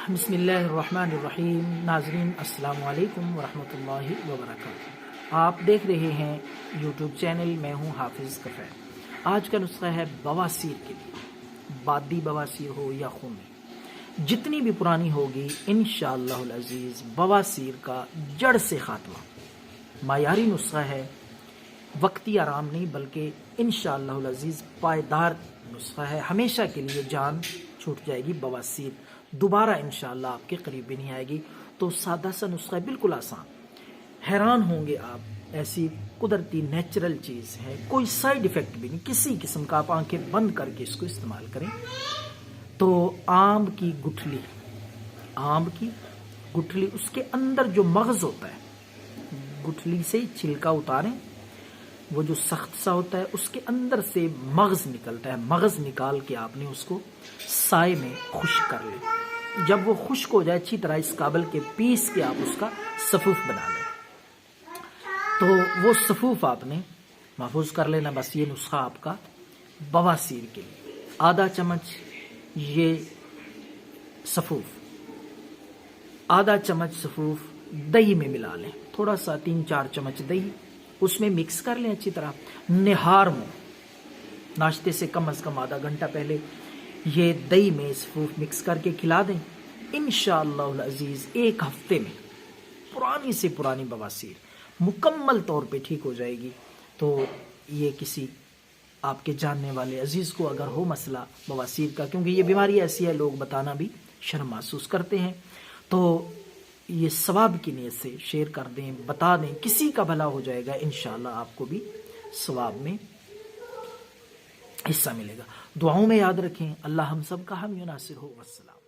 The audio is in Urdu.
بسم اللہ الرحمن الرحیم۔ ناظرین السلام علیکم ورحمۃ اللہ وبرکاتہ۔ آپ دیکھ رہے ہیں یوٹیوب چینل، میں ہوں حافظ کفیر۔ آج کا نسخہ ہے بواسیر کے لیے، بادی بواسیر ہو یا خونی، جتنی بھی پرانی ہوگی انشاءاللہ العزیز بواسیر کا جڑ سے خاتمہ۔ معیاری نسخہ ہے، وقتی آرام نہیں بلکہ انشاءاللہ العزیز پائیدار نسخہ ہے۔ ہمیشہ کے لیے جان چھوٹ جائے گی بواسیر، دوبارہ انشاءاللہ آپ کے قریب بھی نہیں آئے گی۔ تو سادہ سا نسخہ ہے، بالکل آسان، حیران ہوں گے آپ، ایسی قدرتی نیچرل چیز ہے، کوئی سائیڈ ایفیکٹ بھی نہیں کسی قسم کا۔ آپ آنکھیں بند کر کے اس کو استعمال کریں تو آم کی گٹھلی، اس کے اندر جو مغز ہوتا ہے، گٹھلی سے چھلکا اتاریں، وہ جو سخت سا ہوتا ہے اس کے اندر سے مغز نکلتا ہے، مغز نکال کے آپ نے اس کو سائے میں خشک کر لیں۔ جب وہ خشک ہو جائے اچھی طرح، اس قابل کے پیس کے آپ اس کا صفوف بنا لیں۔ تو وہ صفوف آپ نے محفوظ کر لینا۔ بس یہ نسخہ آپ کا بواسیر کے لیے۔ آدھا چمچ یہ صفوف، آدھا چمچ صفوف دہی میں ملا لیں، تھوڑا سا 3-4 چمچ دہی اس میں مکس کر لیں اچھی طرح۔ نہار منہ، ناشتے سے کم از کم آدھا گھنٹہ پہلے یہ دہی میں صفوف مکس کر کے کھلا دیں۔ انشاءاللہ العزیز 1 ہفتے میں پرانی سے پرانی بواسیر مکمل طور پہ ٹھیک ہو جائے گی۔ تو یہ کسی آپ کے جاننے والے عزیز کو اگر ہو مسئلہ بواسیر کا، کیونکہ یہ بیماری ایسی ہے لوگ بتانا بھی شرم محسوس کرتے ہیں، تو یہ ثواب کی نیت سے شیئر کر دیں، بتا دیں، کسی کا بھلا ہو جائے گا، انشاءاللہ آپ کو بھی ثواب میں حصہ ملے گا۔ دعاؤں میں یاد رکھیں۔ اللہ ہم سب کا حامی و ناصر ہو۔ والسلام۔